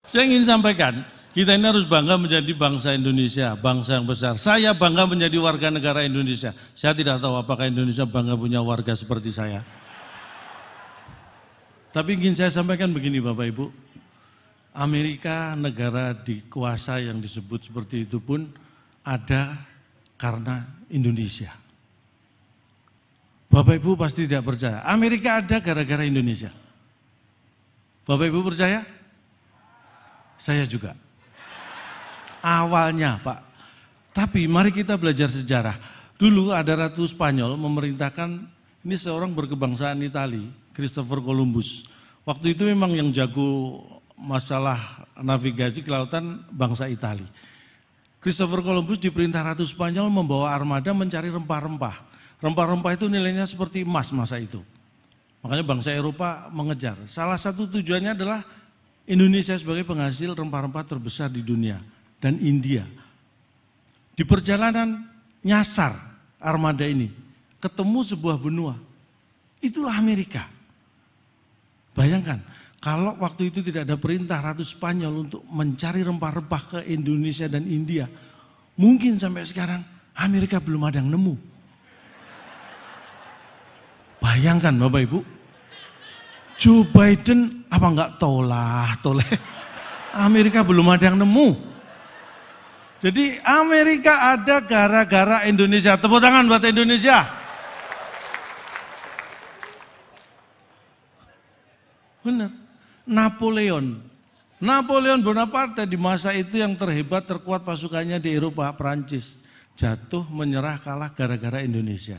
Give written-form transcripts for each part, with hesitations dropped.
Saya ingin sampaikan, kita ini harus bangga menjadi bangsa Indonesia, bangsa yang besar. Saya bangga menjadi warga negara Indonesia. Saya tidak tahu apakah Indonesia bangga punya warga seperti saya. Tapi ingin saya sampaikan begini Bapak Ibu, Amerika negara dikuasa yang disebut seperti itu pun ada karena Indonesia. Bapak Ibu pasti tidak percaya, Amerika ada gara-gara Indonesia. Bapak Ibu percaya? Saya juga. Awalnya Pak, tapi mari kita belajar sejarah. Dulu ada Ratu Spanyol memerintahkan, ini seorang berkebangsaan Itali, Christopher Columbus. Waktu itu memang yang jago masalah navigasi ke lautan bangsa Itali. Christopher Columbus diperintah Ratu Spanyol membawa armada mencari rempah-rempah. Rempah-rempah itu nilainya seperti emas masa itu. Makanya bangsa Eropa mengejar. Salah satu tujuannya adalah Indonesia sebagai penghasil rempah-rempah terbesar di dunia. Dan India. Di perjalanan nyasar armada ini, ketemu sebuah benua. Itulah Amerika. Bayangkan, kalau waktu itu tidak ada perintah Ratu Spanyol untuk mencari rempah-rempah ke Indonesia dan India, mungkin sampai sekarang Amerika belum ada yang nemu. Bayangkan Bapak Ibu, Joe Biden apa enggak toleh, Amerika belum ada yang nemu. Jadi Amerika ada gara-gara Indonesia. Tepuk tangan buat Indonesia. Benar. Napoleon Bonaparte di masa itu yang terhebat, terkuat pasukannya di Eropa, Prancis. Jatuh, menyerah, kalah gara-gara Indonesia.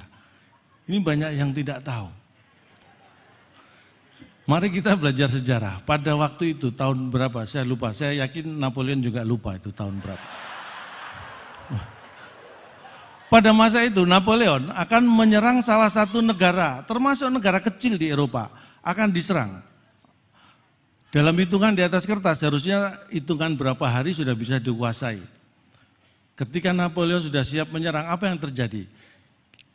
Ini banyak yang tidak tahu. Mari kita belajar sejarah. Pada waktu itu tahun berapa? Saya lupa. Saya yakin Napoleon juga lupa itu tahun berapa. Pada masa itu Napoleon akan menyerang salah satu negara, termasuk negara kecil di Eropa, akan diserang. Dalam hitungan di atas kertas, harusnya hitungan berapa hari sudah bisa dikuasai. Ketika Napoleon sudah siap menyerang, apa yang terjadi?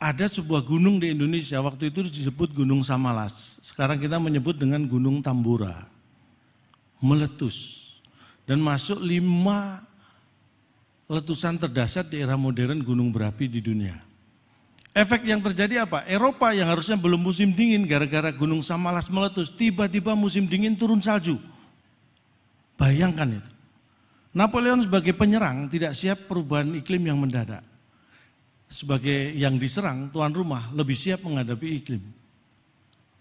Ada sebuah gunung di Indonesia, waktu itu disebut Gunung Samalas. Sekarang kita menyebut dengan Gunung Tambora. Meletus. Dan masuk 5 letusan terdahsyat di era modern gunung berapi di dunia. Efek yang terjadi apa? Eropa yang harusnya belum musim dingin gara-gara Gunung Samalas meletus, tiba-tiba musim dingin turun salju. Bayangkan itu. Napoleon sebagai penyerang tidak siap perubahan iklim yang mendadak. Sebagai yang diserang, tuan rumah lebih siap menghadapi iklim.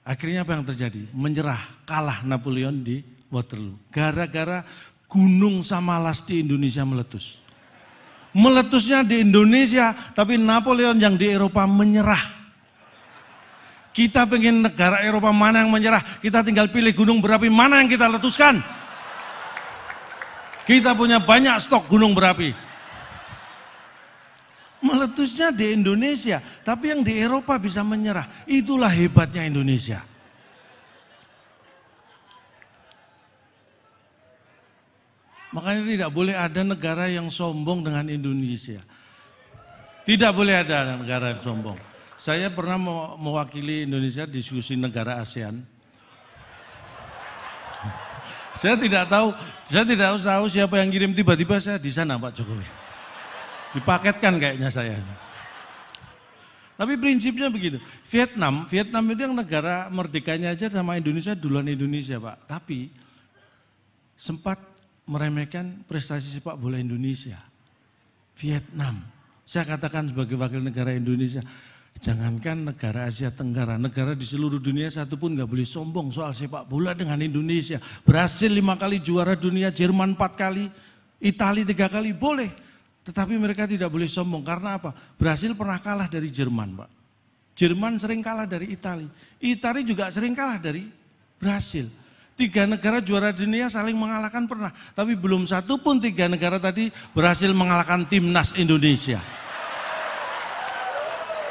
Akhirnya apa yang terjadi? Menyerah, kalah Napoleon di Waterloo. Gara-gara Gunung Samalas di Indonesia meletus. Meletusnya di Indonesia, tapi Napoleon yang di Eropa menyerah. Kita pengen negara Eropa mana yang menyerah, kita tinggal pilih gunung berapi mana yang kita letuskan. Kita punya banyak stok gunung berapi. Meletusnya di Indonesia, tapi yang di Eropa bisa menyerah. Itulah hebatnya Indonesia. Makanya tidak boleh ada negara yang sombong dengan Indonesia. Tidak boleh ada negara yang sombong. Saya pernah mewakili Indonesia diskusi negara ASEAN. Saya tidak tahu siapa yang kirim, tiba-tiba saya di sana Pak Jokowi. Dipaketkan kayaknya saya. Tapi prinsipnya begitu. Vietnam itu yang negara merdekanya aja sama Indonesia duluan Indonesia Pak. Tapi sempat meremehkan prestasi sepak bola Indonesia. Vietnam. Saya katakan sebagai wakil negara Indonesia, jangankan negara Asia Tenggara, negara di seluruh dunia satu pun gak boleh sombong soal sepak bola dengan Indonesia. Brasil 5 kali juara dunia, Jerman 4 kali, Italia 3 kali, boleh. Tetapi mereka tidak boleh sombong, karena apa? Brasil pernah kalah dari Jerman Pak. Jerman sering kalah dari Italia. Italia juga sering kalah dari Brasil. 3 negara juara dunia saling mengalahkan pernah. Tapi belum satu pun 3 negara tadi berhasil mengalahkan timnas Indonesia.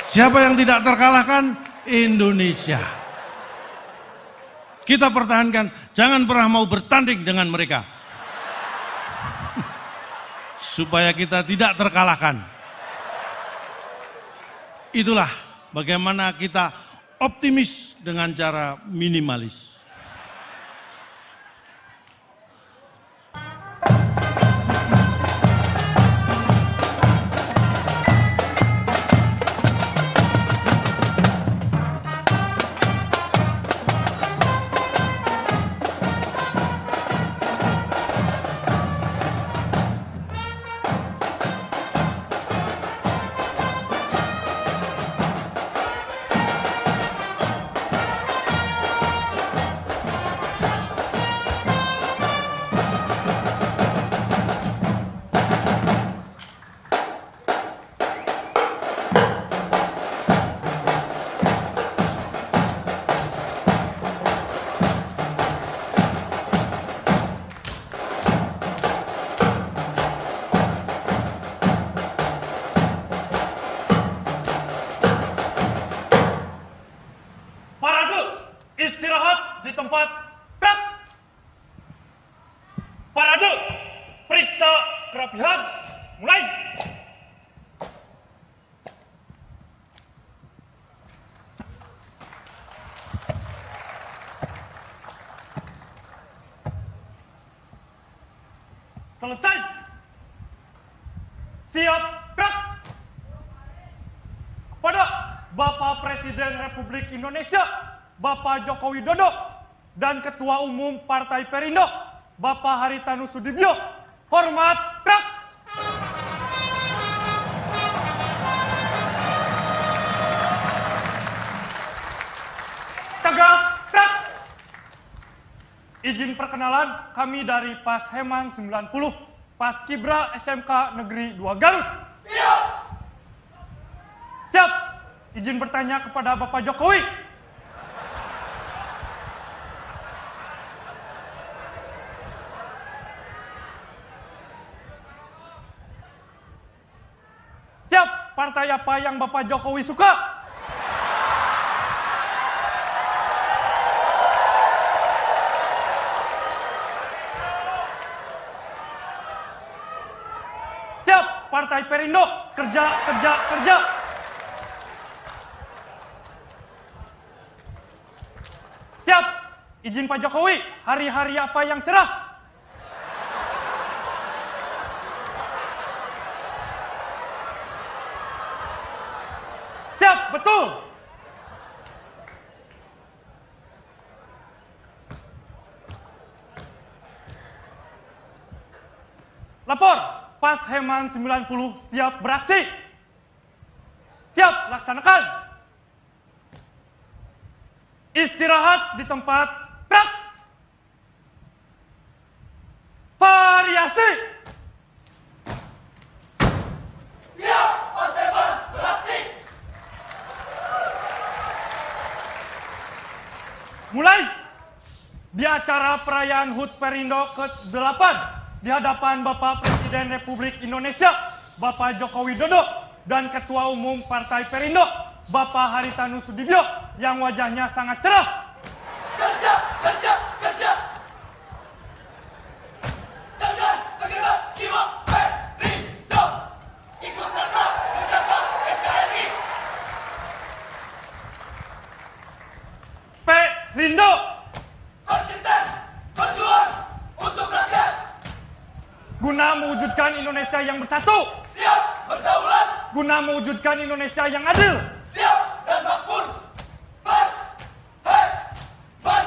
Siapa yang tidak terkalahkan? Indonesia. Kita pertahankan, jangan pernah mau bertanding dengan mereka. Supaya kita tidak terkalahkan. Itulah bagaimana kita optimis dengan cara minimalis. Latihan, mulai! Selesai! Siap, gerak! Kepada Bapak Presiden Republik Indonesia, Bapak Joko Widodo, dan Ketua Umum Partai Perindo, Bapak Haritanu Sudibyo, hormat, gerak! Tegak, gerak! Izin perkenalan, kami dari Pas Heman 90, Pas Kibra SMK Negeri 2 Garut. Siap! Siap! Izin bertanya kepada Bapak Jokowi. Siap! Partai apa yang Bapak Jokowi suka? Partai Perindo, kerja, kerja, kerja. Siap, izin Pak Jokowi, hari-hari apa yang cerah? Siap, betul. Lapor. Pas Heman 90 siap beraksi. Siap, laksanakan. Istirahat di tempat, gerak. Variasi. Siap, Pas Heman beraksi. Mulai. Di acara perayaan HUT Perindo ke-8 di hadapan Bapak Presiden Republik Indonesia, Bapak Joko Widodo, dan Ketua Umum Partai Perindo, Bapak Haritanu Sudibyo, yang wajahnya sangat cerah. Kerja, kerja, kerja. Jangan segenap jiwa Perindo. Ikut serta menjaga NKRI. Perindo. Konsisten, berjuang untuk rakyat. Guna mewujudkan Indonesia yang bersatu. Siap, berdaulat. Guna mewujudkan Indonesia yang adil. Siap dan makmur. Pas, hei, ban.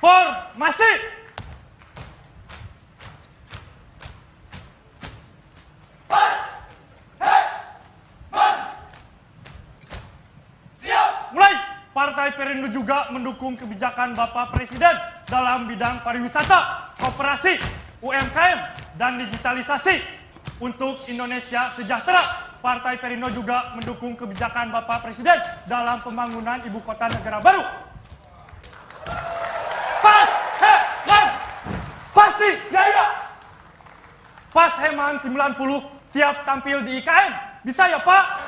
Formasi. Pas, hei, man. Siap. Mulai. Partai Perindo juga mendukung kebijakan Bapak Presiden dalam bidang pariwisata, koperasi, UMKM, dan digitalisasi untuk Indonesia sejahtera. Partai Perindo juga mendukung kebijakan Bapak Presiden dalam pembangunan ibu kota negara baru. Pas Heman pasti jaya. Pas Heman 90 siap tampil di IKN. Bisa ya Pak?